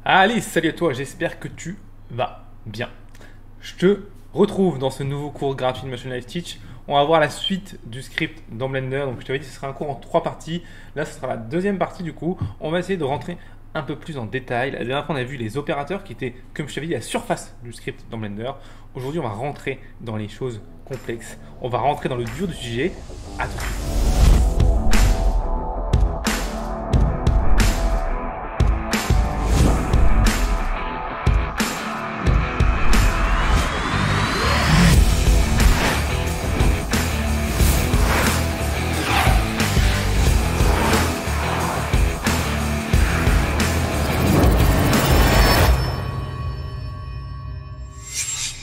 Allez, salut à toi, j'espère que tu vas bien. Je te retrouve dans ce nouveau cours gratuit de Machine Life Teach. On va voir la suite du script dans Blender. Donc je t'avais dit que ce sera un cours en 3 parties. Là, ce sera la deuxième partie du coup. On va essayer de rentrer un peu plus en détail. La dernière fois, on a vu les opérateurs qui étaient, comme je t'avais dit, la surface du script dans Blender. Aujourd'hui, on va rentrer dans les choses complexes. On va rentrer dans le dur du sujet. À tout de suite.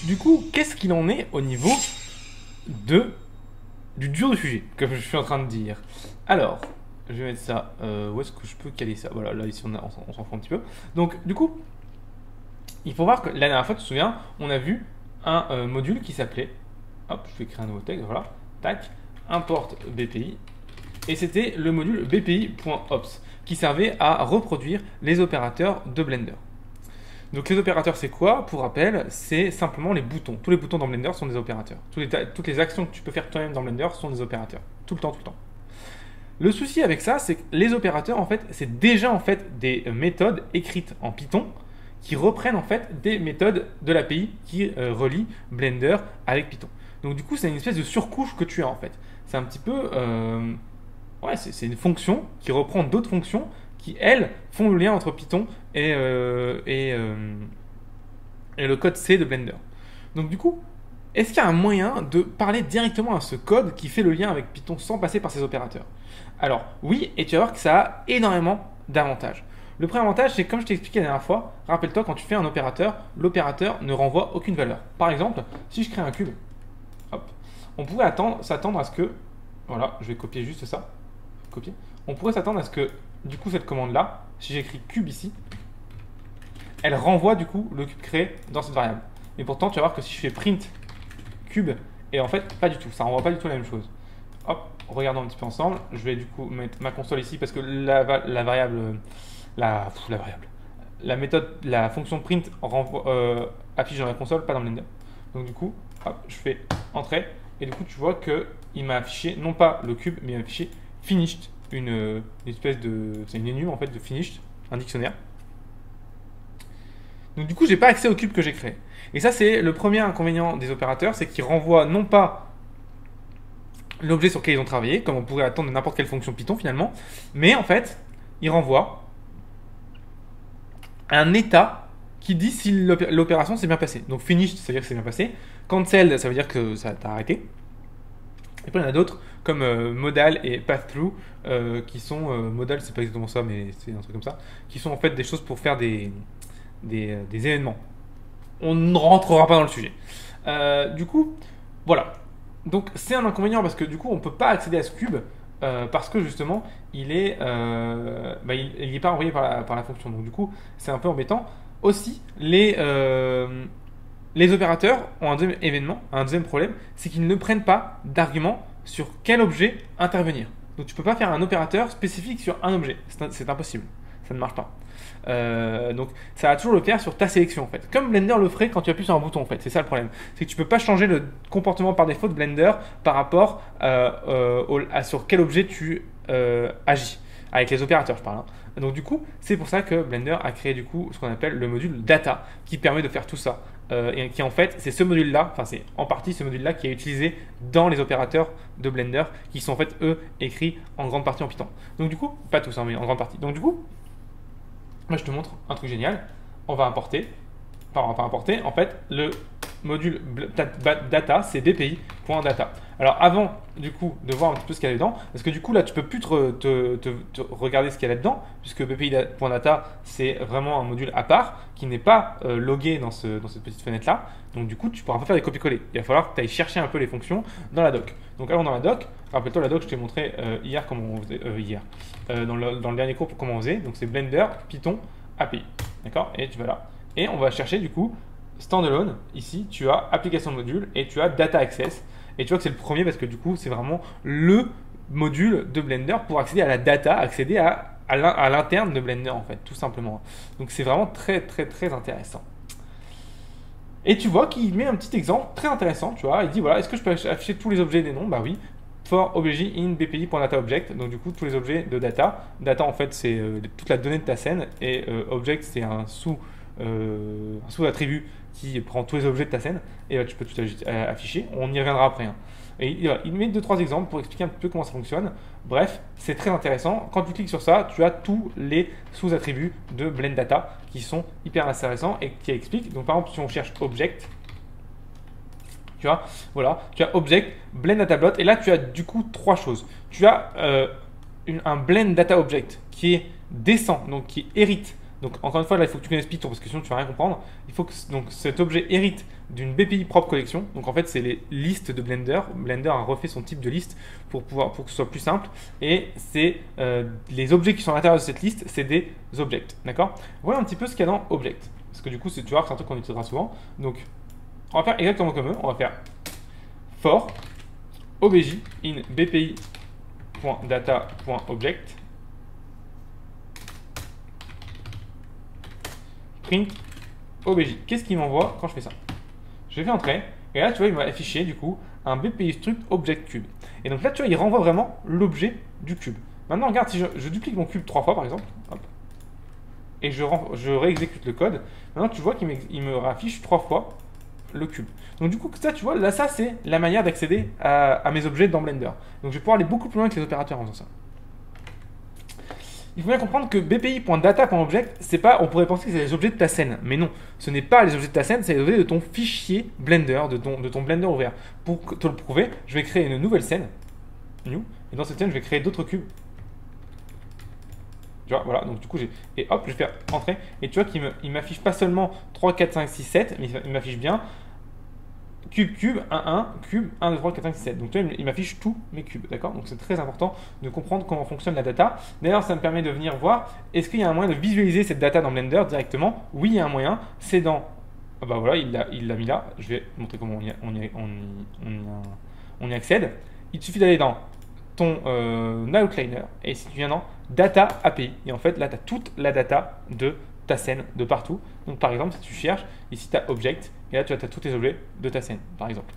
Du coup, qu'est-ce qu'il en est au niveau du dur du sujet, comme je suis en train de dire. Alors, je vais mettre ça, où est-ce que je peux caler ça? Voilà, là ici on s'en fout un petit peu. Donc du coup, il faut voir que la dernière fois, tu te souviens, on a vu un module qui s'appelait, hop, je vais créer un nouveau texte, voilà, tac, import BPI, et c'était le module bpi.ops, qui servait à reproduire les opérateurs de Blender. Donc les opérateurs, c'est quoi? Pour rappel, c'est simplement les boutons. Tous les boutons dans Blender sont des opérateurs. Toutes les actions que tu peux faire toi-même dans Blender sont des opérateurs. Tout le temps, tout le temps. Le souci avec ça, c'est que les opérateurs, en fait, c'est déjà en fait des méthodes écrites en Python qui reprennent en fait des méthodes de l'API qui relient Blender avec Python. Donc du coup, c'est une espèce de surcouche que tu as en fait. C'est un petit peu... ouais, c'est une fonction qui reprend d'autres fonctions qui, elles, font le lien entre Python et le code C de Blender. Donc du coup, est-ce qu'il y a un moyen de parler directement à ce code qui fait le lien avec Python sans passer par ces opérateurs? Alors oui, et tu vas voir que ça a énormément d'avantages. Le premier avantage, c'est comme je t'ai expliqué la dernière fois, rappelle-toi, quand tu fais un opérateur, l'opérateur ne renvoie aucune valeur. Par exemple, si je crée un cube, hop, on pourrait s'attendre à ce que, voilà, je vais copier juste ça, copier. On pourrait s'attendre à ce que, du coup, cette commande-là, si j'écris cube ici, elle renvoie du coup le cube créé dans cette variable. Et pourtant, tu vas voir que si je fais print cube, et en fait, pas du tout, ça renvoie pas du tout la même chose. Hop, regardons un petit peu ensemble. Je vais du coup mettre ma console ici parce que la variable, la méthode, la fonction print renvoie, affiche dans la console, pas dans Blender. Donc du coup, hop, je fais entrée, et du coup, tu vois que il m'a affiché non pas le cube, mais il m'a affiché finished, une espèce de, c'est une énum en fait de finished, un dictionnaire. Donc du coup, j'ai pas accès au cube que j'ai créé. Et ça, c'est le premier inconvénient des opérateurs, c'est qu'ils renvoient non pas l'objet sur lequel ils ont travaillé, comme on pourrait attendre de n'importe quelle fonction Python finalement, mais en fait, ils renvoient un état qui dit si l'opération s'est bien passée. Donc finished, ça veut dire que c'est bien passé. Cancelled, ça veut dire que ça t'a arrêté. Et puis il y en a d'autres comme modal et path-through qui sont modal, c'est pas exactement ça, mais c'est un truc comme ça, qui sont en fait des choses pour faire des événements. On ne rentrera pas dans le sujet. Du coup, voilà. Donc c'est un inconvénient parce que du coup on peut pas accéder à ce cube parce que justement il est pas envoyé par la fonction. Donc du coup c'est un peu embêtant. Aussi les opérateurs ont un deuxième événement, un deuxième problème, c'est qu'ils ne prennent pas d'argument sur quel objet intervenir. Donc tu peux pas faire un opérateur spécifique sur un objet, c'est impossible, ça ne marche pas. Donc ça va toujours le faire sur ta sélection en fait, comme Blender le ferait quand tu appuies sur un bouton en fait. C'est ça le problème, c'est que tu peux pas changer le comportement par défaut de Blender par rapport à sur quel objet tu agis. Avec les opérateurs, je parle. Hein. Donc du coup, c'est pour ça que Blender a créé du coup ce qu'on appelle le module data, qui permet de faire tout ça. Et qui en fait, c'est ce module-là, enfin c'est en partie ce module-là qui est utilisé dans les opérateurs de Blender, qui sont en fait eux écrits en grande partie en Python. Donc du coup, pas tous, hein, mais en grande partie. Donc du coup, moi je te montre un truc génial. On va importer, enfin on va importer en fait le module data, c'est bpi.data. Alors avant du coup de voir un petit peu ce qu'il y a dedans, parce que du coup là tu peux plus te regarder ce qu'il y a là-dedans, puisque bpi.data c'est vraiment un module à part qui n'est pas logué dans cette petite fenêtre là. Donc du coup tu pourras pas faire des copier-coller. Il va falloir que tu ailles chercher un peu les fonctions dans la doc. Donc allons dans la doc. Rappelle-toi la doc, je t'ai montré hier comment on faisait dans le dernier cours comment on faisait. Donc c'est Blender Python API, d'accord? Et tu vas là. Et on va chercher du coup standalone. Ici tu as application de module et tu as data access. Et tu vois que c'est le premier parce que du coup c'est vraiment le module de Blender pour accéder à la data, accéder à à l'interne de Blender en fait, tout simplement. Donc c'est vraiment très très très intéressant. Et tu vois qu'il met un petit exemple très intéressant, tu vois, il dit voilà, est-ce que je peux afficher tous les objets des noms? Bah oui, for obj in bpi.dataObject, donc du coup tous les objets de data. Data en fait c'est toute la donnée de ta scène, et object c'est un sous-attribut qui prend tous les objets de ta scène, et là tu peux tout afficher, on y reviendra après. Hein. Et il met 2-3 exemples pour expliquer un peu comment ça fonctionne. Bref, c'est très intéressant. Quand tu cliques sur ça, tu as tous les sous-attributs de Blend Data qui sont hyper intéressants et qui expliquent. Donc par exemple, si on cherche Object, tu vois, voilà, tu as Object, Blend Data Plot, et là tu as du coup 3 choses. Tu as un Blend Data Object qui est descend, donc qui hérite. Donc encore une fois, là il faut que tu connaisses Python parce que sinon tu vas rien comprendre. Il faut que donc, cet objet hérite d'une BPI propre collection. Donc en fait, c'est les listes de Blender. Blender a refait son type de liste pour que ce soit plus simple. Et c'est les objets qui sont à l'intérieur de cette liste, c'est des objects. D'accord? Voilà un petit peu ce qu'il y a dans Object. Parce que du coup, tu vois, c'est un truc qu'on utilisera souvent. Donc on va faire exactement comme eux. On va faire for obj in bpi.data.object print obj. Qu'est-ce qu'il m'envoie quand je fais ça? Je fais entrer, et là, tu vois, il m'a affiché du coup un BPI struct object cube. Et donc là, tu vois, il renvoie vraiment l'objet du cube. Maintenant, regarde, si je duplique mon cube 3 fois, par exemple, hop, et je réexécute le code, maintenant, tu vois qu'il me raffiche 3 fois le cube. Donc du coup, ça, tu vois, là, ça, c'est la manière d'accéder à mes objets dans Blender. Donc je vais pouvoir aller beaucoup plus loin que les opérateurs en faisant ça. Il faut bien comprendre que bpi.data.object, c'est pas, on pourrait penser que c'est les objets de ta scène, mais non, ce n'est pas les objets de ta scène, c'est les objets de ton fichier Blender, de ton Blender ouvert. Pour te le prouver, je vais créer une nouvelle scène, new, et dans cette scène, je vais créer d'autres cubes. Tu vois, voilà, donc du coup, et hop, je vais faire entrer, et tu vois qu'il m'affiche pas seulement 3, 4, 5, 6, 7, mais il m'affiche bien cube, 1, 1, cube, 1, 2, 3, 4, 5, 6, 7. Donc tu vois, il m'affiche tous mes cubes, d'accord? Donc c'est très important de comprendre comment fonctionne la data. D'ailleurs, ça me permet de venir voir, est-ce qu'il y a un moyen de visualiser cette data dans Blender directement? Oui, il y a un moyen, c'est dans... Ah bah voilà, il l'a mis là. Je vais montrer comment on y accède. Il suffit d'aller dans ton outliner, et si tu viens dans Data API, et en fait là, tu as toute la data de ta scène de partout. Donc par exemple, si tu cherches, ici tu as Object, et là tu as tous tes objets de ta scène, par exemple.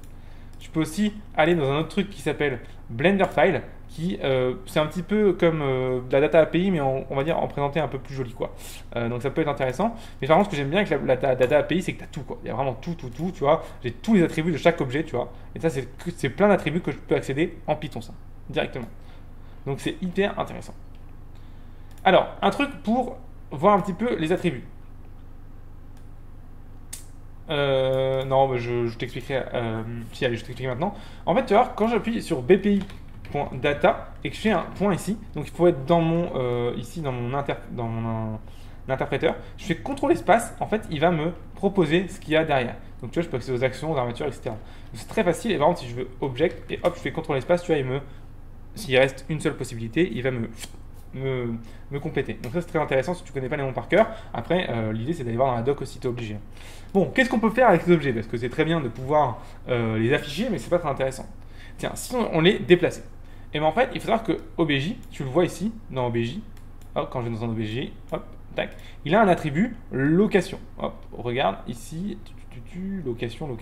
Tu peux aussi aller dans un autre truc qui s'appelle Blender File, qui c'est un petit peu comme la data API, mais on va dire en présenter un peu plus joli, quoi. Donc ça peut être intéressant. Mais par contre, ce que j'aime bien avec la data API, c'est que tu as tout, quoi. Il y a vraiment tout, tu vois. J'ai tous les attributs de chaque objet, tu vois. Et ça, c'est plein d'attributs que je peux accéder en Python, ça, directement. Donc c'est hyper intéressant. Alors, un truc pour voir un petit peu les attributs. Non, mais je t'expliquerai. Si, allez, je t'expliquerai maintenant. En fait, tu vois, quand j'appuie sur bpi.data et que je fais un point ici, donc il faut être dans mon ici dans mon interpréteur. Je fais CTRL espace. En fait, il va me proposer ce qu'il y a derrière. Donc tu vois, je peux accéder aux actions, aux armatures, etc. C'est très facile. Et par exemple, si je veux object et hop, je fais CTRL espace, tu vois, s'il reste une seule possibilité, il va me compléter. Donc ça c'est très intéressant si tu ne connais pas les noms par cœur. Après, l'idée c'est d'aller voir dans la doc aussi, tu es obligé. Bon, qu'est-ce qu'on peut faire avec ces objets? Parce que c'est très bien de pouvoir les afficher, mais c'est pas très intéressant. Tiens, si on les déplaçait, et bien en fait, il faut savoir que OBJ, tu le vois ici, dans OBJ, hop, quand je vais dans un OBJ, hop, tac, il a un attribut location. Hop, regarde ici, location, où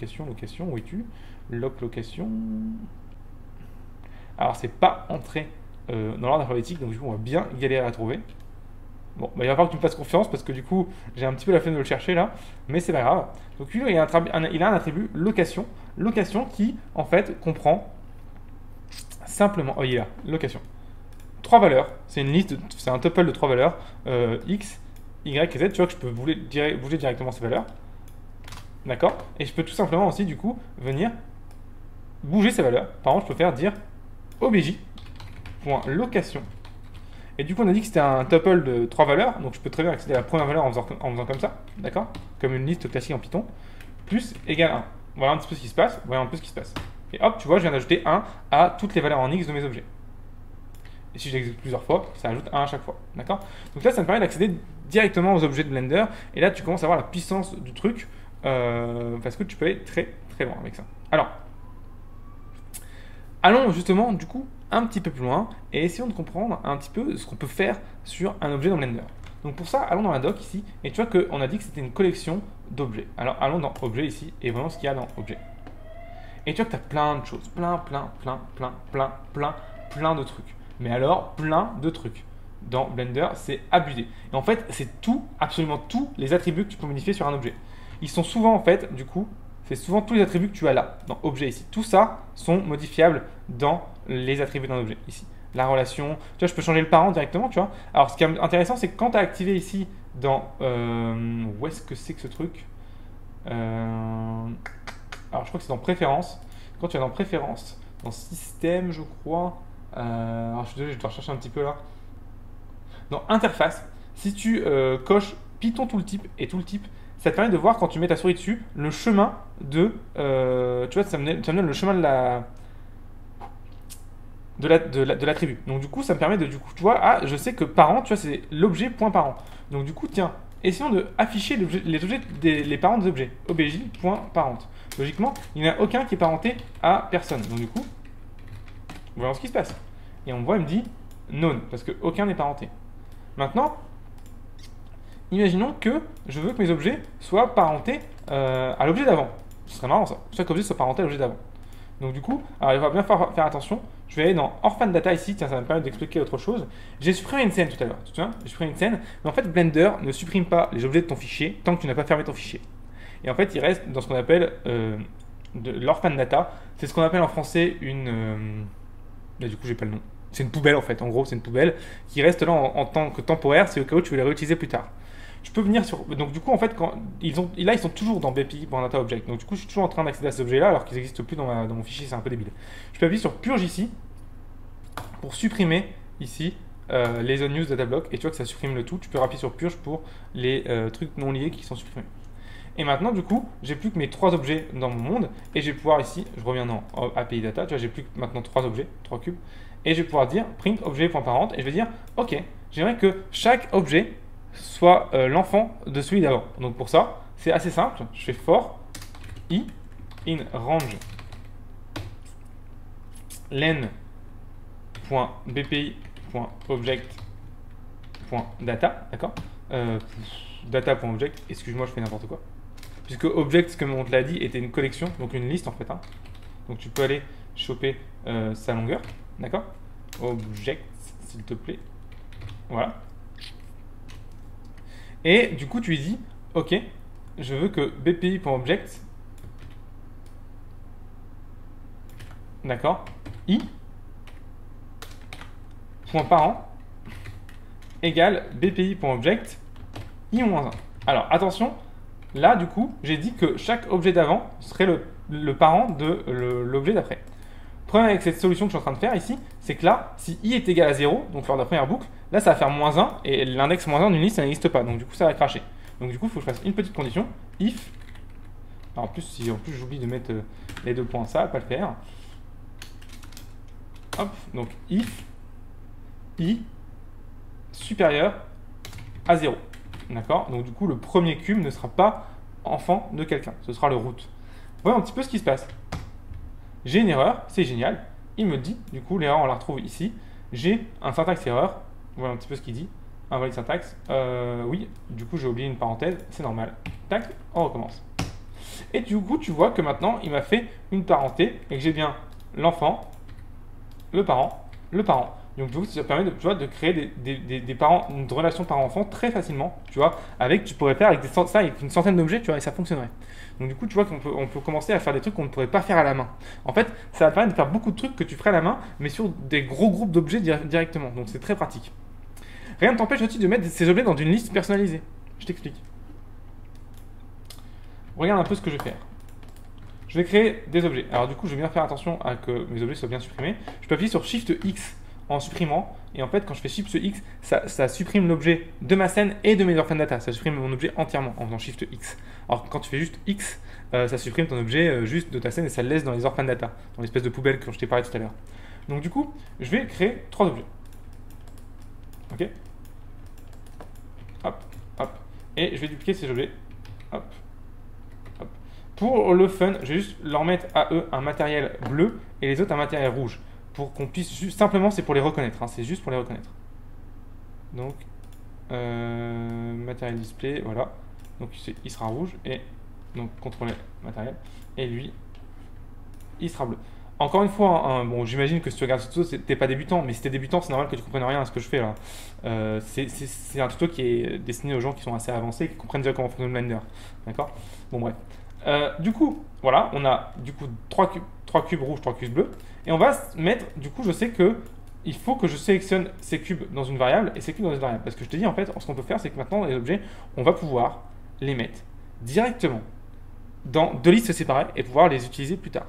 es-tu? Location. Alors c'est pas entré dans l'ordre alphabétique, donc du coup on va bien galérer à trouver. Bon, bah, il va falloir que tu me fasses confiance parce que du coup j'ai un petit peu la flemme de le chercher là, mais c'est pas grave. Donc lui il a un attribut location, qui en fait comprend simplement, oh il est là, location. 3 valeurs, c'est une liste, c'est un tuple de 3 valeurs, x, y et z, tu vois que je peux bouger directement ces valeurs. D'accord? Et je peux tout simplement aussi du venir bouger ces valeurs. Par exemple, je peux faire dire obj.location. Et du coup, on a dit que c'était un tuple de 3 valeurs, donc je peux très bien accéder à la première valeur en faisant comme ça, d'accord? Comme une liste classique en Python, plus égale 1. Voilà un petit peu ce qui se passe, voyons un peu ce qui se passe. Et hop, tu vois, je viens d'ajouter 1 à toutes les valeurs en x de mes objets. Et si je l'exécute plusieurs fois, ça ajoute 1 à chaque fois, d'accord? Donc là, ça me permet d'accéder directement aux objets de Blender, et là, tu commences à voir la puissance du truc, parce que tu peux aller très très loin avec ça. Alors, allons justement, du coup, un petit peu plus loin et essayons de comprendre un petit peu ce qu'on peut faire sur un objet dans Blender. Donc pour ça, allons dans la doc ici, et tu vois qu'on a dit que c'était une collection d'objets. Alors allons dans objet ici, et voyons ce qu'il y a dans objet. Et tu vois que tu as plein de choses, plein de trucs. Mais alors, plein de trucs. Dans Blender, c'est abusé. Et en fait, c'est tout, absolument tous les attributs que tu peux modifier sur un objet. Ils sont souvent, en fait, du coup, c'est souvent tous les attributs que tu as là, dans objet ici. Tout ça sont modifiables dans les attributs d'un objet ici. La relation, tu vois, je peux changer le parent directement, tu vois. Alors, ce qui est intéressant, c'est que quand tu as activé ici dans... où est-ce que c'est que ce truc alors, je crois que c'est dans Préférences. Quand tu es dans Préférences, dans Système, je crois. Alors, je suis désolé, je dois rechercher un petit peu là. Dans Interface, si tu coches Python Tooltip et Tooltip, ça te permet de voir quand tu mets ta souris dessus le chemin de. Tu vois, ça me donne le chemin de l'attribut. Donc, du coup, ça me permet de. Du coup, tu vois, ah, je sais que parent, tu vois, c'est l'objet point parent. Donc, du coup, tiens, essayons de afficher les parents des objets. obj.parent. Logiquement, il n'y en a aucun qui est parenté à personne. Donc du coup, voyons ce qui se passe. Et on voit, il me dit none, parce qu'aucun n'est parenté. Maintenant, imaginons que je veux que mes objets soient parentés à l'objet d'avant. Ce serait marrant ça. Chaque objet soit parenté à l'objet d'avant. Donc du coup, alors il va bien faire attention. Je vais aller dans Orphan Data ici, tiens, ça va me permettre d'expliquer autre chose. J'ai supprimé une scène tout à l'heure, tu te souviens ? J'ai supprimé une scène, mais en fait Blender ne supprime pas les objets de ton fichier tant que tu n'as pas fermé ton fichier. Et en fait, il reste dans ce qu'on appelle de l'orphan data. C'est ce qu'on appelle en français une... Là, du coup, j'ai pas le nom. C'est une poubelle en fait. En gros, c'est une poubelle qui reste là en tant que temporaire. C'est au cas où tu veux les réutiliser plus tard. Je peux venir sur... Donc du coup, en fait, là, ils sont toujours dans BPI.data object. Donc du coup, je suis toujours en train d'accéder à cet objet-là alors qu'ils n'existent plus dans mon fichier. C'est un peu débile. Je peux appuyer sur Purge ici pour supprimer ici les unused data block. Et tu vois que ça supprime le tout. Tu peux appuyer sur Purge pour les trucs non liés qui sont supprimés. Et maintenant, du coup, j'ai plus que mes 3 objets dans mon monde. Et je vais pouvoir ici, je reviens dans API Data, tu vois, j'ai plus que maintenant 3 objets, 3 cubes. Et je vais pouvoir dire print objet.parent. Et je vais dire, ok, j'aimerais que chaque objet soit l'enfant de celui d'avant. Donc pour ça, c'est assez simple. Je fais for i in range len.bpi.object.data, d'accord data.object, excuse-moi, je fais n'importe quoi. Puisque object, comme on te l'a dit, était une collection, donc une liste en fait. Hein. Donc tu peux aller choper sa longueur, d'accord Object, s'il te plaît. Voilà. Et du coup, tu lui dis, ok, je veux que bpi.object, d'accord, i.parent égale bpi.object i-1. Alors, attention, là, du coup, j'ai dit que chaque objet d'avant serait le parent de l'objet d'après. Le problème avec cette solution que je suis en train de faire ici, c'est que là, si i est égal à 0, donc lors de la première boucle, là, ça va faire -1, et l'index -1 d'une liste, ça n'existe pas. Donc, du coup, ça va cracher. Donc, du coup, il faut que je fasse une petite condition, if. Alors, en plus, si j'oublie de mettre les 2 points, ça va pas le faire. Hop, donc if i supérieur à 0. D'accord? Donc, du coup, le premier cube ne sera pas enfant de quelqu'un. Ce sera le root. Voyons un petit peu ce qui se passe. J'ai une erreur, c'est génial. Il me dit, du coup, l'erreur, on la retrouve ici. J'ai un syntaxe erreur. Voilà un petit peu ce qu'il dit. Invalide syntaxe. Oui, du coup, j'ai oublié une parenthèse. C'est normal. Tac, on recommence. Et du coup, tu vois que maintenant, il m'a fait une parenté et que j'ai bien l'enfant, le parent, le parent. Donc, du coup, ça permet de créer des parents, une relation parent-enfant très facilement, tu vois, tu pourrais faire avec ça avec une centaine d'objets, tu vois, et ça fonctionnerait. Donc, du coup, tu vois qu'on peut commencer à faire des trucs qu'on ne pourrait pas faire à la main. En fait, ça va permettre de faire beaucoup de trucs que tu ferais à la main, mais sur des gros groupes d'objets directement. Donc, c'est très pratique. Rien ne t'empêche aussi de mettre ces objets dans une liste personnalisée. Je t'explique. Regarde un peu ce que je vais faire. Je vais créer des objets. Alors, du coup, je vais bien faire attention à que mes objets soient bien supprimés. Je peux appuyer sur Shift X en supprimant. Et en fait, quand je fais Shift X, ça supprime l'objet de ma scène et de mes orphan data. Ça supprime mon objet entièrement en faisant Shift X. Alors, quand tu fais juste X, ça supprime ton objet juste de ta scène et ça le laisse dans les orphan data, dans l'espèce de poubelle que je t'ai parlé tout à l'heure. Donc, du coup, je vais créer 3 objets. Ok. Hop, hop. Et je vais dupliquer ces objets. Hop. Pour le fun, je vais juste leur mettre à eux un matériel bleu et les autres un matériel rouge. pour qu'on puisse juste, simplement, c'est pour les reconnaître, hein, c'est juste pour les reconnaître. Donc, matériel display, voilà. Donc il sera rouge, et donc contrôler matériel, et lui, il sera bleu. Encore une fois, bon, j'imagine que si tu regardes ce tuto, t'es pas débutant, mais si t'es débutant, c'est normal que tu comprennes rien à ce que je fais là. C'est un tuto qui est destiné aux gens qui sont assez avancés, qui comprennent déjà comment fonctionne Blender. D'accord. Bon, bref. Du coup, voilà, on a du coup 3 cubes rouges, 3 cubes bleus, et on va mettre, du coup, je sais que il faut que je sélectionne ces cubes dans une variable et ces cubes dans une variable. Parce que je te dis, en fait, ce qu'on peut faire, c'est que maintenant, les objets, on va pouvoir les mettre directement dans deux listes séparées et pouvoir les utiliser plus tard.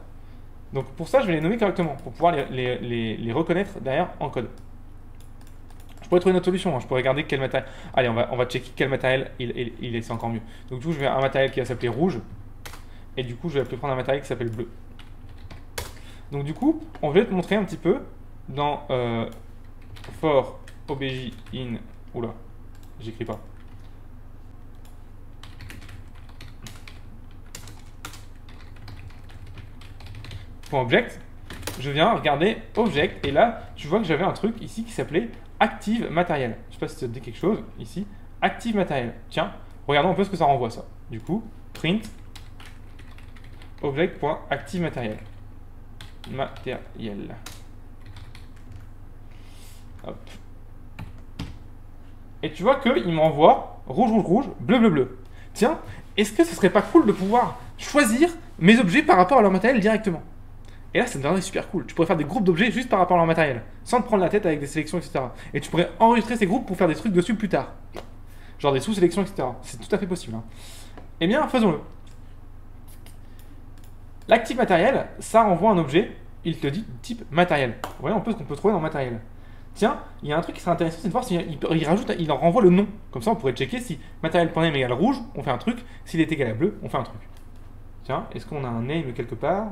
Donc pour ça, je vais les nommer correctement, pour pouvoir les reconnaître derrière en code. Je pourrais trouver une autre solution, hein. Je pourrais regarder quel matériel... Allez, on va checker quel matériel il est, c'est encore mieux. Donc du coup, je vais un matériel qui va s'appeler rouge, et du coup, je vais prendre un matériel qui s'appelle bleu. Donc du coup, on va te montrer un petit peu dans for obj in... Oula, j'écris pas. .object, je viens regarder object, et là, tu vois que j'avais un truc ici qui s'appelait active matériel. Je sais pas si ça te dit quelque chose, ici. Active matériel. Tiens, regardons un peu ce que ça renvoie, ça. Du coup, print object.active matériel. Matériel. Hop. Et tu vois qu'il m'envoie rouge, rouge, rouge, bleu, bleu, bleu. Tiens, est-ce que ce serait pas cool de pouvoir choisir mes objets par rapport à leur matériel directement? Et là, ça deviendrait super cool. Tu pourrais faire des groupes d'objets juste par rapport à leur matériel, sans te prendre la tête avec des sélections, etc. Et tu pourrais enregistrer ces groupes pour faire des trucs dessus plus tard. Genre des sous-sélections, etc. C'est tout à fait possible. Hein. Eh bien, faisons-le. L'active matériel, ça renvoie un objet, il te dit type matériel. Vous voyez un peu ce qu'on peut trouver dans matériel. Tiens, il y a un truc qui serait intéressant, c'est de voir s'il il en renvoie le nom. Comme ça, on pourrait checker si matériel.name égale rouge, on fait un truc. S'il est égal à bleu, on fait un truc. Tiens, est-ce qu'on a un name quelque part?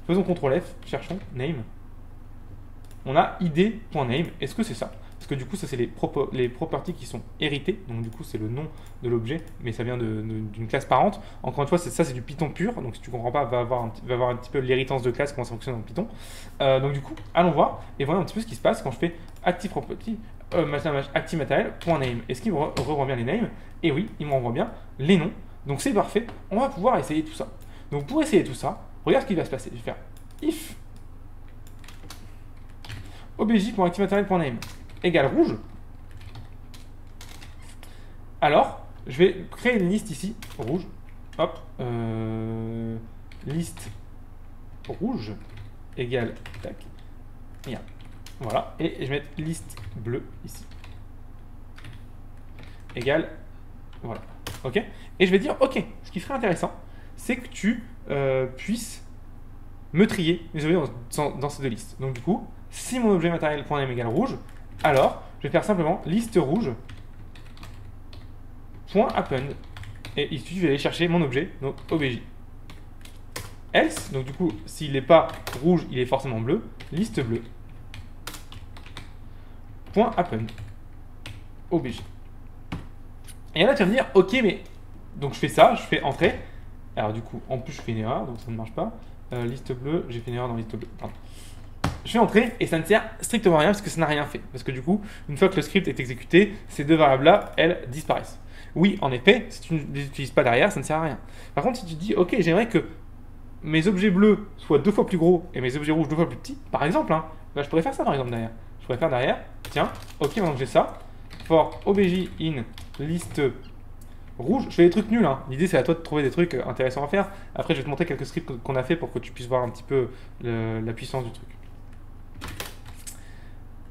Faisons CTRL F, cherchons name. On a id.name. Est-ce que c'est ça? Parce que du coup, ça c'est les properties qui sont héritées. Donc du coup, c'est le nom de l'objet, mais ça vient d'une classe parente. Encore une fois, ça c'est du Python pur. Donc si tu comprends pas, va avoir un petit peu l'héritance de classe, comment ça fonctionne dans Python. Donc du coup, allons voir et voyons un petit peu ce qui se passe quand je fais active property active material.name. Est-ce qu'il me renvoie bien les names? Et oui, il me renvoie bien les noms. Donc c'est parfait. On va pouvoir essayer tout ça. Donc pour essayer tout ça, regarde ce qui va se passer. Je vais faire if obj.activeMaterial.name égale rouge. Alors, je vais créer une liste ici, rouge. Hop. Liste rouge égale tac. Bien. Voilà. Et je vais mettre liste bleue ici. Égale. Voilà. OK. Et je vais dire OK. Ce qui serait intéressant, c'est que tu puisses me trier mes objets dans ces deux listes. Donc du coup, si mon objet matériel.name égale rouge, alors je vais faire simplement liste rouge .append. Et ici, je vais aller chercher mon objet, donc obj. Else, donc du coup, s'il n'est pas rouge, il est forcément bleu, liste bleue. .append. Obj. Et là, tu vas me dire, ok, mais donc je fais ça, je fais entrer. Alors du coup, en plus, je fais une erreur, donc ça ne marche pas. Liste bleue, j'ai fait une erreur dans liste bleue. Pardon. Je fais entrer et ça ne sert strictement à rien parce que ça n'a rien fait. Parce que du coup, une fois que le script est exécuté, ces deux variables-là, elles disparaissent. Oui, en effet, si tu ne les utilises pas derrière, ça ne sert à rien. Par contre, si tu dis, ok, j'aimerais que mes objets bleus soient 2 fois plus gros et mes objets rouges 2 fois plus petits, par exemple, hein, bah, je pourrais faire ça par exemple derrière. Je pourrais faire derrière, tiens, ok, maintenant que j'ai ça, for obj in liste rouge, je fais des trucs nuls. Hein. L'idée, c'est à toi de trouver des trucs intéressants à faire. Après, je vais te montrer quelques scripts qu'on a fait pour que tu puisses voir un petit peu la puissance du truc.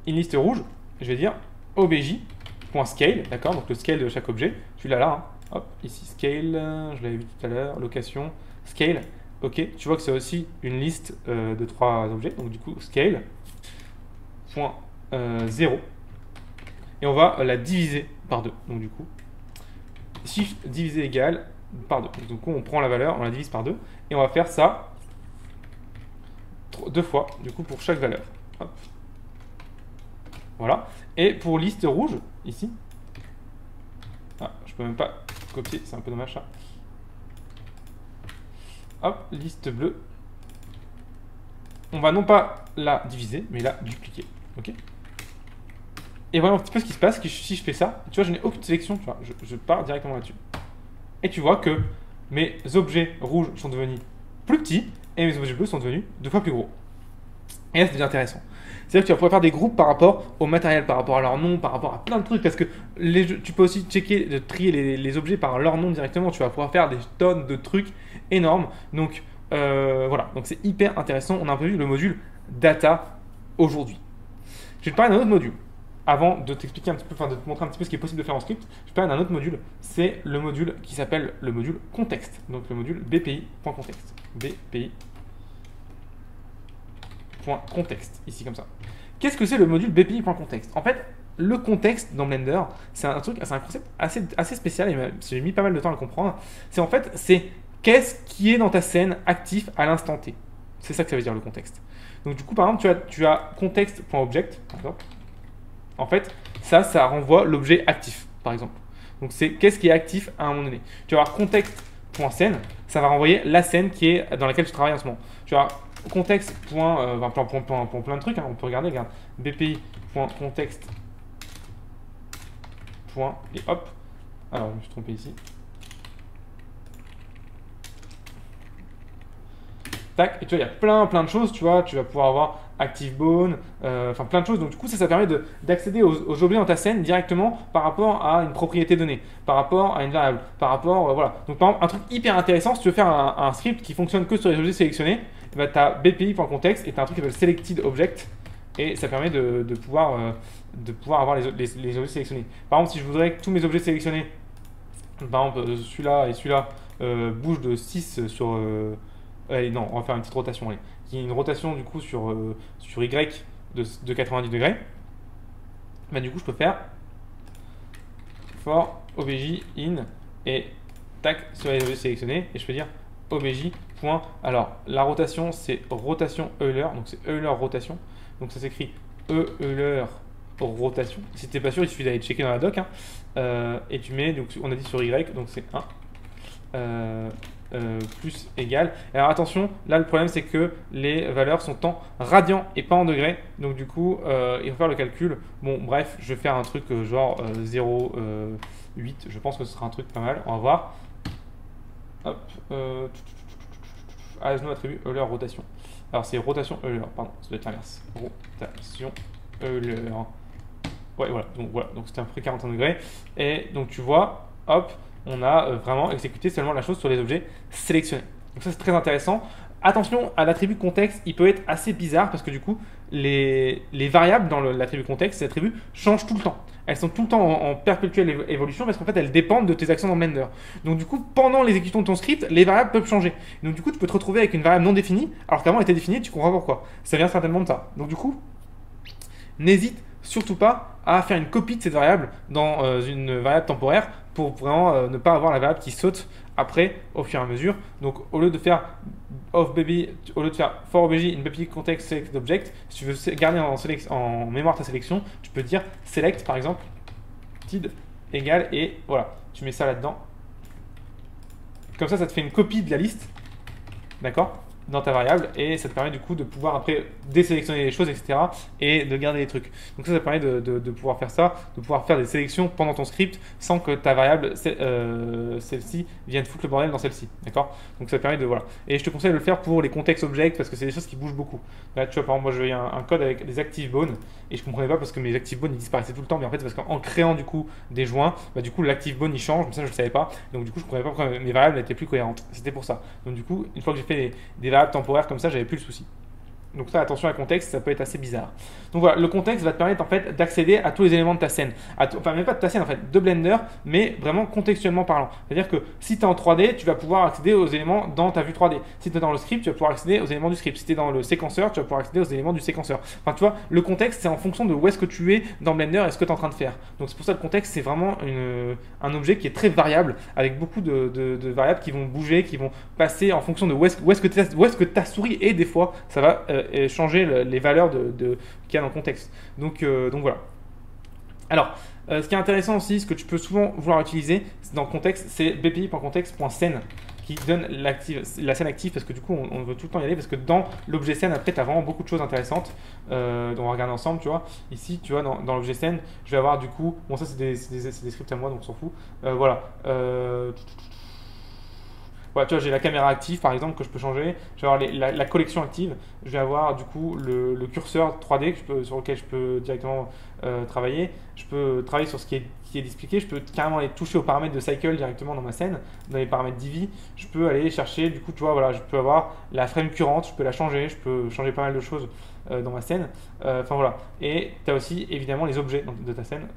Une liste rouge, je vais dire obj.scale, d'accord, donc le scale de chaque objet. Je suis là, hein. Hop, ici scale, je l'avais vu tout à l'heure, location, scale. Ok, tu vois que c'est aussi une liste de 3 objets, donc du coup scale, point 0, et on va la diviser par 2. Donc du coup, shift divisé égal par 2. Donc on prend la valeur, on la divise par 2, et on va faire ça 2 fois, du coup pour chaque valeur. Hop. Voilà. Et pour liste rouge, ici, je peux même pas copier, c'est un peu dommage ça. Hop, liste bleue. on va non pas la diviser, mais la dupliquer. Ok. Et voilà un petit peu ce qui se passe si je fais ça. Tu vois, je n'ai aucune sélection, tu vois, je pars directement là-dessus. Et tu vois que mes objets rouges sont devenus plus petits et mes objets bleus sont devenus 2 fois plus gros. Et là, ça devient intéressant. C'est-à-dire que tu vas pouvoir faire des groupes par rapport au matériel, par rapport à leur nom, par rapport à plein de trucs. Parce que tu peux aussi checker, de trier les objets par leur nom directement. Tu vas pouvoir faire des tonnes de trucs énormes. Donc voilà, donc c'est hyper intéressant. On a un peu vu le module data aujourd'hui. Je vais te parler d'un autre module. Avant de t'expliquer un petit peu, enfin de te montrer un petit peu ce qui est possible de faire en script, je vais parler d'un autre module. C'est le module qui s'appelle le module contexte. Donc le module BPI.contexte. BPI.contexte, ici comme ça. Qu'est-ce que c'est le module BPI.contexte? En fait, le contexte dans Blender, c'est un concept assez spécial et j'ai mis pas mal de temps à le comprendre. C'est en fait, c'est qu'est-ce qui est dans ta scène actif à l'instant T. C'est ça que ça veut dire le contexte. Donc du coup, par exemple, tu as contexte.object, par exemple. En fait, ça renvoie l'objet actif, par exemple. Donc c'est qu'est-ce qui est actif à un moment donné. Tu vas avoir contexte.scène, ça va renvoyer la scène qui est dans laquelle tu travailles en ce moment. Tu vas avoir contexte. Plein de trucs, hein, on peut regarder, regarde. BPI.contexte. Et hop. Alors, je me suis trompé ici. Tac, et tu vois, il y a plein de choses, tu vois, tu vas pouvoir avoir ActiveBone, enfin plein de choses. Donc du coup, ça permet d'accéder aux objets dans ta scène directement par rapport à une propriété donnée, par rapport à une variable, par rapport, voilà. Donc par exemple, un truc hyper intéressant, si tu veux faire un script qui fonctionne que sur les objets sélectionnés, bah, tu as BPI.contexte et tu as un truc qui s'appelle SelectedObject et ça permet de pouvoir avoir les objets sélectionnés. Par exemple, si je voudrais que tous mes objets sélectionnés, par exemple celui-là et celui-là, bougent de 6 sur... allez, non, on va faire une petite rotation, allez. Qui est une rotation du coup sur Y de 90 degrés. Bah, du coup, je peux faire for obj in et tac sur les objets sélectionnés et je peux dire obj. Alors, la rotation, c'est rotation Euler, donc c'est Euler rotation. Donc ça s'écrit Euler rotation. Si t'es pas sûr, il suffit d'aller checker dans la doc. Hein. Et tu mets, donc on a dit sur Y, donc c'est 1. Plus égal. Alors attention, là le problème c'est que les valeurs sont en radians et pas en degrés. Donc du coup, il faut faire le calcul. Bon, bref, je vais faire un truc genre 0,8. Je pense que ce sera un truc pas mal. On va voir. Hop. Asno attribut Euler rotation. Alors c'est rotation Euler, pardon, ça doit être l'inverse. Rotation Euler. Ouais, voilà. Donc c'était à peu près 41 degrés. Et donc tu vois, hop. On a vraiment exécuté seulement la chose sur les objets sélectionnés. Donc ça c'est très intéressant. Attention à l'attribut contexte, il peut être assez bizarre parce que du coup les variables dans l'attribut contexte, ces attributs changent tout le temps. Elles sont tout le temps en perpétuelle évolution parce qu'en fait elles dépendent de tes actions dans Blender. Donc du coup pendant l'exécution de ton script, les variables peuvent changer. Donc du coup tu peux te retrouver avec une variable non définie alors qu'avant elle était définie, tu comprends pourquoi. Ça vient certainement de ça. Donc du coup, n'hésite surtout pas à faire une copie de cette variable dans une variable temporaire pour vraiment ne pas avoir la variable qui saute après au fur et à mesure. Donc au lieu de faire for obj in BPI context select object, si tu veux garder en mémoire ta sélection, tu peux dire select par exemple tid égale et voilà, tu mets ça là-dedans. Comme ça te fait une copie de la liste, d'accord, dans ta variable et ça te permet du coup de pouvoir après désélectionner les choses, etc. et de garder les trucs. Donc ça permet de pouvoir faire ça, de pouvoir faire des sélections pendant ton script sans que ta variable, celle-ci, vienne foutre le bordel dans celle-ci. D'accord. Donc ça permet de... Voilà. Et je te conseille de le faire pour les contextes objects parce que c'est des choses qui bougent beaucoup. Là, tu vois, par exemple, moi, j'ai un code avec des ActiveBone et je comprenais pas parce que mes ActiveBone ils disparaissaient tout le temps, mais en fait, c'est parce qu'en créant du coup des joints, bah, du coup, l'ActiveBone il change, mais ça, je le savais pas. Donc du coup, je comprenais pas pourquoi mes variables étaient plus cohérentes. C'était pour ça. Donc du coup, une fois que j'ai fait des variables temporaires comme ça, j'avais plus le souci. Donc ça, attention à contexte, ça peut être assez bizarre. Donc voilà, le contexte va te permettre en fait d'accéder à tous les éléments de ta scène. Enfin, même pas de ta scène en fait, de Blender, mais vraiment contextuellement parlant. C'est-à-dire que si tu es en 3D, tu vas pouvoir accéder aux éléments dans ta vue 3D. Si tu es dans le script, tu vas pouvoir accéder aux éléments du script. Si tu es dans le séquenceur, tu vas pouvoir accéder aux éléments du séquenceur. Enfin, tu vois, le contexte, c'est en fonction de où est-ce que tu es dans Blender et ce que tu es en train de faire. Donc c'est pour ça que le contexte, c'est vraiment un objet qui est très variable, avec beaucoup de variables qui vont bouger, qui vont passer en fonction de où est-ce que ta souris est des fois. Ça va et changer les valeurs qu'il y a dans le contexte. Donc voilà. Alors, ce qui est intéressant aussi, ce que tu peux souvent vouloir utiliser dans le contexte, c'est bpi.contexte.scène. qui donne la scène active parce que du coup on veut tout le temps y aller parce que dans l'objet scène après tu as vraiment beaucoup de choses intéressantes dont on va regarder ensemble, tu vois. Ici, tu vois, dans l'objet scène, je vais avoir du coup, bon ça c'est des scripts à moi donc on s'en fout. Voilà. Voilà, tu vois, j'ai la caméra active par exemple que je peux changer. Je vais avoir la collection active. Je vais avoir du coup le curseur 3D sur lequel je peux directement travailler. Je peux travailler sur ce qui est expliqué. Je peux carrément aller toucher aux paramètres de cycle directement dans ma scène, dans les paramètres divi. Je peux aller chercher, du coup, tu vois, voilà, je peux avoir la frame currente, je peux la changer, je peux changer pas mal de choses dans ma scène. Enfin voilà. Et tu as aussi évidemment les objets de ta scène,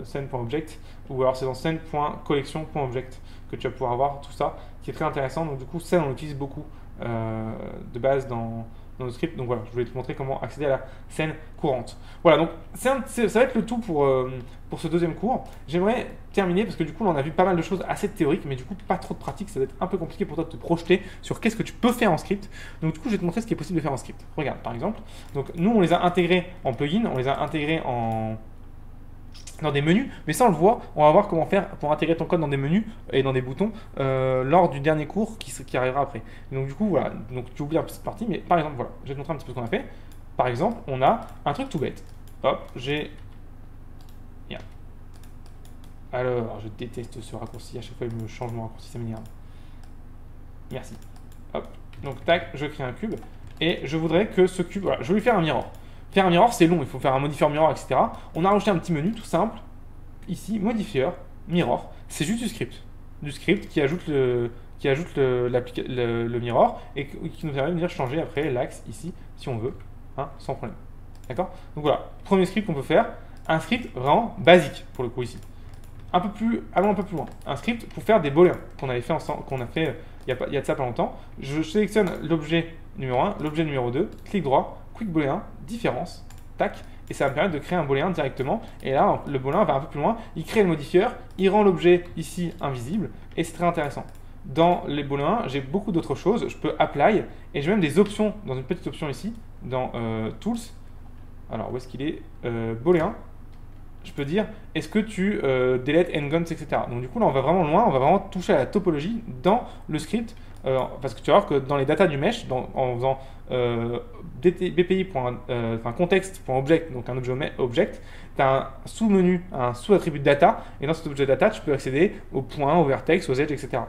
scène.object, ou alors c'est dans scène.collection.object que tu vas pouvoir avoir tout ça, qui est très intéressant. Donc du coup, scène, on l'utilise beaucoup de base dans nos scripts. Donc voilà, je voulais te montrer comment accéder à la scène courante. Voilà, donc ça va être le tout pour ce deuxième cours. J'aimerais terminer parce que du coup, là, on a vu pas mal de choses assez théoriques, mais du coup, pas trop de pratique. Ça va être un peu compliqué pour toi de te projeter sur qu'est-ce que tu peux faire en script. Donc du coup, je vais te montrer ce qui est possible de faire en script. Regarde, par exemple. Donc nous, on les a intégrés en plugin, on les a intégrés dans des menus, mais ça on le voit, on va voir comment faire pour intégrer ton code dans des menus et dans des boutons lors du dernier cours qui arrivera après. Donc du coup voilà, donc tu oublies un peu cette partie, mais par exemple voilà, je vais te montrer un petit peu ce qu'on a fait. Par exemple, on a un truc tout bête. Hop, Bien. Alors, je déteste ce raccourci, à chaque fois il me change mon raccourci, ça m'énerve. Merci. Hop, donc tac, je crée un cube et je voudrais que ce cube, voilà, je vais lui faire un mirror. Faire un mirror, c'est long, il faut faire un modifier mirror, etc. On a rajouté un petit menu tout simple. Ici, modifier, mirror. C'est juste du script. Du script qui ajoute le mirror et qui nous permet de venir changer après l'axe ici, si on veut, hein, sans problème. D'accord? Donc voilà, premier script qu'on peut faire. Un script vraiment basique, pour le coup, ici. Allons un peu plus loin. Un script pour faire des booléens qu'on avait fait ensemble, qu'on a fait il y a de ça pas longtemps. Je sélectionne l'objet numéro 1, l'objet numéro 2, clic droit, quick booléen, différence, tac, et ça va me permettre de créer un booléen directement. Et là, le booléen va un peu plus loin, il crée le modifieur, il rend l'objet ici invisible, et c'est très intéressant. Dans les booléens, j'ai beaucoup d'autres choses. Je peux apply, et j'ai même des options, dans une petite option ici, dans tools. Alors, où est-ce qu'il est, booléen. Je peux dire, est-ce que tu delete endguns, etc. Donc du coup, là, on va vraiment loin, on va vraiment toucher à la topologie dans le script. Parce que tu vas voir que dans les datas du mesh, en faisant context.object, donc un objet object, tu as un sous-menu, un sous-attribut de data, et dans cet objet data, tu peux accéder aux points, aux vertex, aux edges, etc.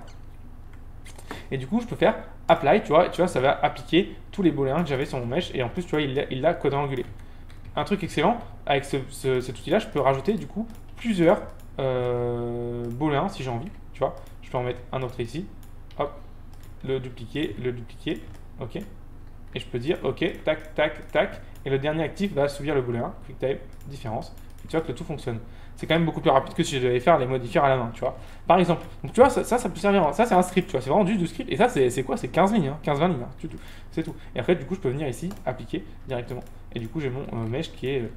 Et du coup, je peux faire apply, tu vois, ça va appliquer tous les booléens que j'avais sur mon mesh, et en plus, tu vois, il l'a quadrangulé. Un truc excellent, avec cet outil-là, je peux rajouter du coup plusieurs booléens si j'ai envie, tu vois. Je peux en mettre un autre ici, hop, le dupliquer, ok. Et je peux dire, ok, tac, tac, tac, et le dernier actif va subir le booléen, quick type, différence, et tu vois que le tout fonctionne. C'est quand même beaucoup plus rapide que si je devais faire les modifiers à la main, tu vois. Par exemple, donc tu vois, ça peut servir, ça c'est un script, tu vois, c'est vraiment juste du script, et ça c'est quoi? C'est 15 lignes, hein, 15-20 lignes, hein, c'est tout. Et après, du coup, je peux venir ici, appliquer directement. Et du coup, j'ai mon mesh qui est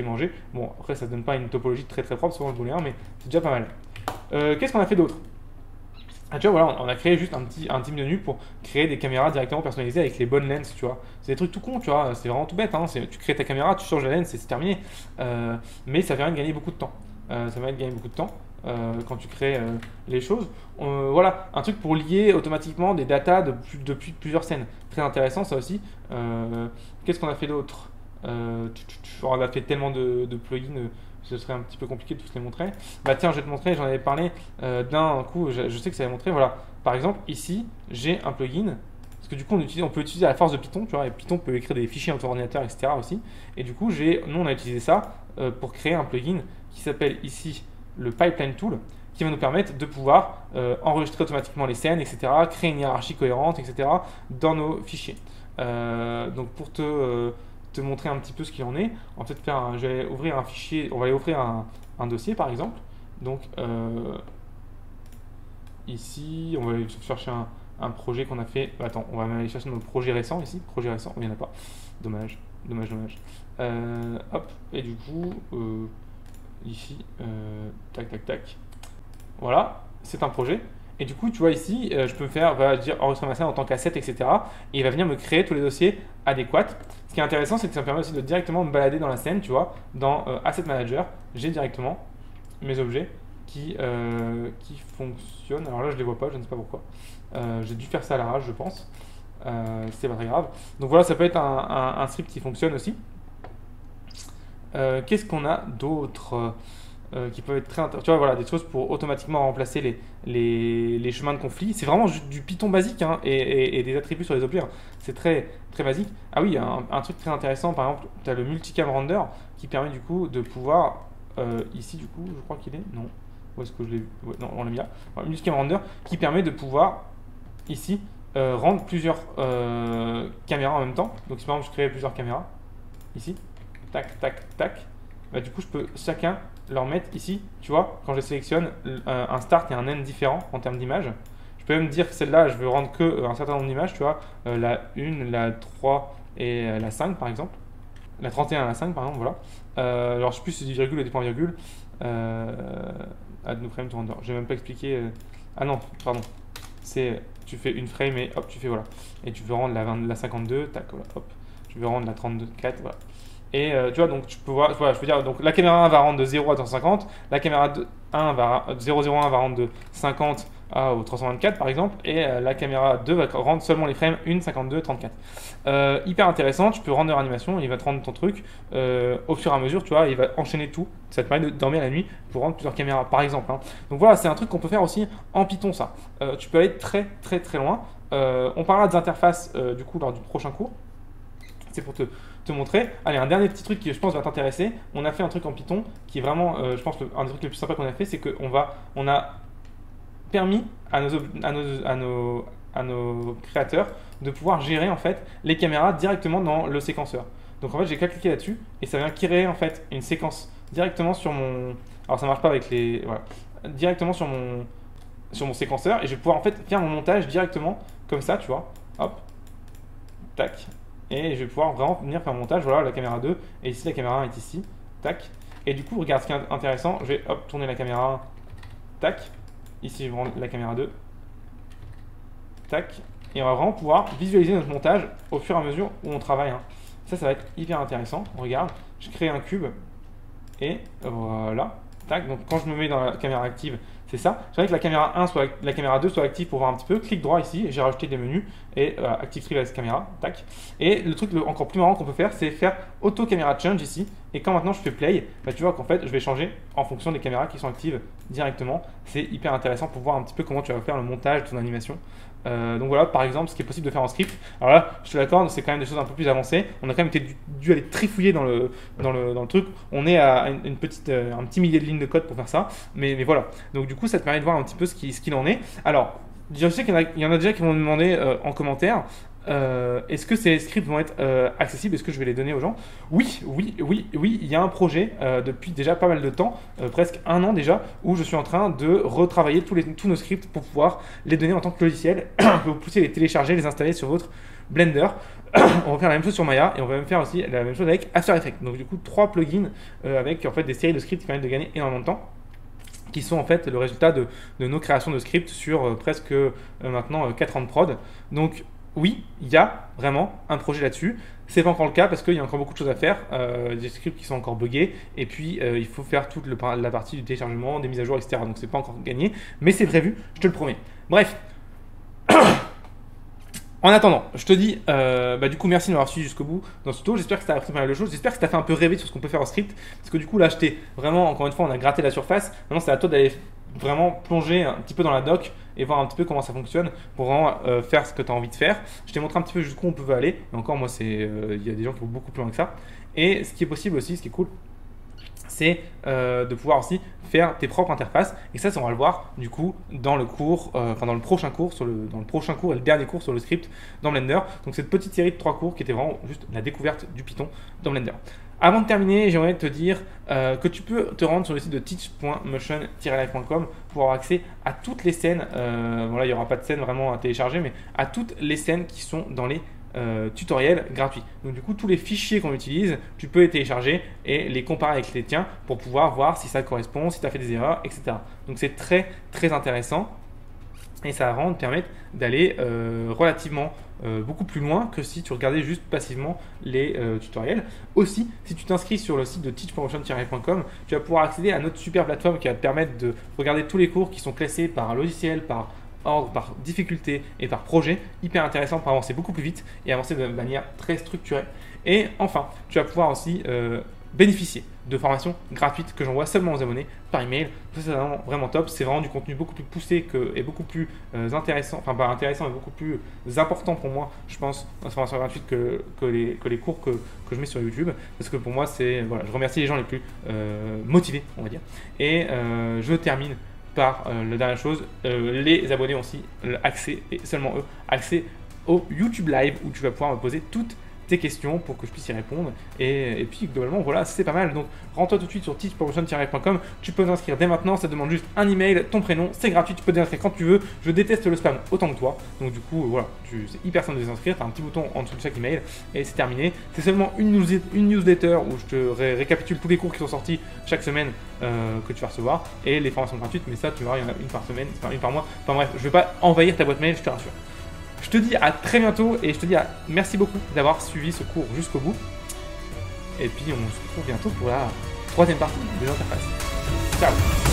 mangé. Bon, après, ça ne donne pas une topologie très très propre selon le booléen, mais c'est déjà pas mal. Qu'est-ce qu'on a fait d'autre? Ah, tu vois, voilà, on a créé juste un petit menu pour créer des caméras directement personnalisées avec les bonnes lenses, tu vois. C'est des trucs tout cons, tu vois, c'est vraiment tout bête, hein. Tu crées ta caméra, tu changes la lens et c'est terminé. Mais ça permet de gagner beaucoup de temps. Quand tu crées les choses. Voilà, un truc pour lier automatiquement des datas depuis plusieurs scènes. Très intéressant, ça aussi. Qu'est-ce qu'on a fait d'autre? On a fait tellement de plugins. Ce serait un petit peu compliqué de tous les montrer. Bah tiens, je vais te montrer, j'en avais parlé d'un coup, je sais que ça va montrer. Voilà, par exemple, ici, j'ai un plugin. Parce que du coup, on peut utiliser la force de Python, tu vois, et Python peut écrire des fichiers entre ordinateurs, etc. aussi. Et du coup, nous, on a utilisé ça pour créer un plugin qui s'appelle ici le Pipeline Tool, qui va nous permettre de pouvoir enregistrer automatiquement les scènes, etc., créer une hiérarchie cohérente, etc., dans nos fichiers. Donc, pour te montrer un petit peu ce qu'il en est. On va peut-être je vais ouvrir un fichier, on va aller ouvrir un dossier par exemple. Donc ici, on va aller chercher un projet qu'on a fait. Attends, on va aller chercher nos projets récents ici. Projet récent, il n'y en a pas. Dommage. Hop, et du coup, ici, tac, tac, tac. Voilà, c'est un projet. Et du coup, tu vois ici, je peux dire enregistrer ma scène en tant qu'asset, etc. Et il va venir me créer tous les dossiers adéquats. Ce qui est intéressant, c'est que ça me permet aussi de directement me balader dans la scène, tu vois. Dans Asset Manager, j'ai directement mes objets qui fonctionnent. Alors là, je les vois pas, je ne sais pas pourquoi. J'ai dû faire ça à l'arrache, je pense. C'est pas très grave. Donc voilà, ça peut être un script qui fonctionne aussi. Qu'est-ce qu'on a d'autre qui peuvent être très intéressants? Tu vois, voilà, des choses pour automatiquement remplacer les chemins de conflit. C'est vraiment du Python basique hein, et des attributs sur les objets. Hein. C'est très, très basique. Ah oui, un truc très intéressant, par exemple, tu as le multicam render qui permet du coup de pouvoir, ici du coup, je crois qu'il est, non, où est-ce que je l'ai vu? Ouais, non, on l'a mis là. Voilà, multicam render qui permet de pouvoir, ici, rendre plusieurs caméras en même temps. Donc si par exemple je crée plusieurs caméras, ici, tac, tac, tac, bah, du coup je peux chacun leur mettre ici, tu vois, quand je sélectionne un start et un end différent en termes d'image. Je peux même dire que celle-là, je veux rendre que un certain nombre d'images, tu vois, la 1, la 3 et la 5 par exemple. La 31 et la 5 par exemple, voilà. Alors je sais plus si c'est des virgules ou des points virgules. Add new frame to render. Je vais même pas expliquer. Ah non, pardon. C'est tu fais une frame et hop, tu fais voilà. Et tu veux rendre la 52, tac, voilà, hop. Tu veux rendre la 34, voilà. Et tu vois, donc tu peux voir, voilà, je veux dire, donc la caméra 1 va rendre de 0 à 350, la caméra 001 va rendre de 50 au 324 par exemple, et la caméra 2 va rendre seulement les frames 1, 52, 34. Hyper intéressant, tu peux rendre animation, il va te rendre ton truc au fur et à mesure, tu vois, il va enchaîner tout, ça te permet de dormir la nuit pour rendre plusieurs caméras par exemple. Hein. Donc voilà, c'est un truc qu'on peut faire aussi en Python ça. Tu peux aller très très très loin. On parlera des interfaces du coup lors du prochain cours. C'est pour te montrer. Allez, un dernier petit truc qui, je pense, va t'intéresser. On a fait un truc en Python qui est vraiment, je pense, un des trucs les plus sympas qu'on a fait, c'est qu'on a permis à nos créateurs de pouvoir gérer en fait les caméras directement dans le séquenceur. Donc en fait, j'ai qu'à cliquer là-dessus et ça vient créer en fait une séquence directement sur mon. Alors ça marche pas avec les. Voilà. Directement sur mon séquenceur et je vais pouvoir en fait faire mon montage directement comme ça, tu vois. Hop. Tac. Et je vais pouvoir vraiment venir faire mon montage. Voilà, la caméra 2. Et ici, la caméra 1 est ici. Tac. Et du coup, regarde ce qui est intéressant. Je vais hop, tourner la caméra 1. Tac. Ici, je vais rendre la caméra 2. Tac. Et on va vraiment pouvoir visualiser notre montage au fur et à mesure où on travaille. Hein. Ça va être hyper intéressant. Regarde, je crée un cube. Et voilà. Tac. Donc, quand je me mets dans la caméra active, c'est ça. J'aimerais que la caméra 1 soit, la caméra 2 soit active pour voir un petit peu. Clic droit ici, j'ai rajouté des menus et active Reverse caméra. Tac. Et le truc encore plus marrant qu'on peut faire, c'est faire auto caméra change ici. Et quand maintenant je fais play, bah, tu vois qu'en fait je vais changer en fonction des caméras qui sont actives directement. C'est hyper intéressant pour voir un petit peu comment tu vas faire le montage de ton animation. Donc voilà, par exemple, ce qui est possible de faire en script. Alors là, je te l'accorde, c'est quand même des choses un peu plus avancées. On a quand même dû aller trifouiller dans le truc. On est à un petit millier de lignes de code pour faire ça. Mais voilà. Donc du coup, ça te permet de voir un petit peu ce qu'il en est. Alors, je sais qu'il y en a déjà qui m'ont demandé en commentaire. Est-ce que ces scripts vont être accessibles? Est-ce que je vais les donner aux gens? Oui, il y a un projet depuis déjà pas mal de temps, presque un an déjà, où je suis en train de retravailler tous nos scripts pour pouvoir les donner en tant que logiciel, que vous puissiez les télécharger, les installer sur votre Blender. On va faire la même chose sur Maya et on va même faire aussi la même chose avec After Effects. Donc du coup, 3 plugins avec en fait des séries de scripts qui permettent de gagner énormément de temps, qui sont en fait le résultat de nos créations de scripts sur presque maintenant 4 ans de prod. Donc oui, il y a vraiment un projet là-dessus. C'est pas encore le cas parce qu'il y a encore beaucoup de choses à faire, des scripts qui sont encore buggés, et puis il faut faire toute la partie du téléchargement, des mises à jour, etc. Donc c'est pas encore gagné, mais c'est prévu, je te le promets. Bref. En attendant, je te dis, du coup, merci de m'avoir suivi jusqu'au bout dans ce tuto. J'espère que ça t'a appris pas mal de choses. J'espère que ça t'a fait un peu rêver sur ce qu'on peut faire en script. Parce que du coup, là, je t'ai vraiment, encore une fois, on a gratté la surface. Maintenant, c'est à toi d'aller vraiment plonger un petit peu dans la doc et voir un petit peu comment ça fonctionne pour vraiment faire ce que tu as envie de faire. Je t'ai montré un petit peu jusqu'où on peut aller. Et encore, moi, il y a des gens qui vont beaucoup plus loin que ça. Et ce qui est possible aussi, ce qui est cool, c'est de pouvoir aussi faire tes propres interfaces. Et ça, on va le voir du coup dans le cours, dans le prochain cours, dans le prochain cours et le dernier cours sur le script dans Blender. Donc cette petite série de 3 cours qui était vraiment juste la découverte du Python dans Blender. Avant de terminer, j'aimerais te dire que tu peux te rendre sur le site de teach.motion-live.com pour avoir accès à toutes les scènes. Voilà, il n'y aura pas de scène vraiment à télécharger, mais à toutes les scènes qui sont dans les tutoriels gratuits. Donc du coup, tous les fichiers qu'on utilise, tu peux les télécharger et les comparer avec les tiens pour pouvoir voir si ça correspond, si tu as fait des erreurs, etc. Donc c'est très très intéressant. Et ça va vraiment te permettre d'aller relativement beaucoup plus loin que si tu regardais juste passivement les tutoriels. Aussi, si tu t'inscris sur le site de teachpromotion-com, tu vas pouvoir accéder à notre super plateforme qui va te permettre de regarder tous les cours qui sont classés par logiciel, par ordre, par difficulté et par projet. Hyper intéressant pour avancer beaucoup plus vite et avancer de manière très structurée. Et enfin, tu vas pouvoir aussi bénéficier de formations gratuites que j'envoie seulement aux abonnés par email. Ça, c'est vraiment top. C'est vraiment du contenu beaucoup plus poussé et beaucoup plus intéressant, enfin pas intéressant, mais beaucoup plus important pour moi, je pense, dans ces formations gratuites que les cours que je mets sur YouTube. Parce que pour moi, c'est voilà, je remercie les gens les plus motivés, on va dire. Et je termine par la dernière chose, les abonnés ont aussi accès, et seulement eux, accès au YouTube Live où tu vas pouvoir me poser toutes tes questions pour que je puisse y répondre. Et puis globalement, voilà, c'est pas mal. Donc rends-toi tout de suite sur teachpromotion-com. Tu peux t'inscrire dès maintenant. Ça demande juste un email, ton prénom, c'est gratuit. Tu peux t'inscrire quand tu veux. Je déteste le spam autant que toi. Donc du coup, voilà, c'est hyper simple de t'inscrire. Tu as un petit bouton en dessous de chaque email et c'est terminé. C'est seulement une newsletter où je te récapitule tous les cours qui sont sortis chaque semaine que tu vas recevoir et les formations gratuites. Mais ça, tu verras, il y en a une par semaine, enfin une par mois. Enfin bref, je vais pas envahir ta boîte mail, je te rassure. Je te dis à très bientôt et je te dis merci beaucoup d'avoir suivi ce cours jusqu'au bout. Et puis on se retrouve bientôt pour la troisième partie des interfaces. Ciao!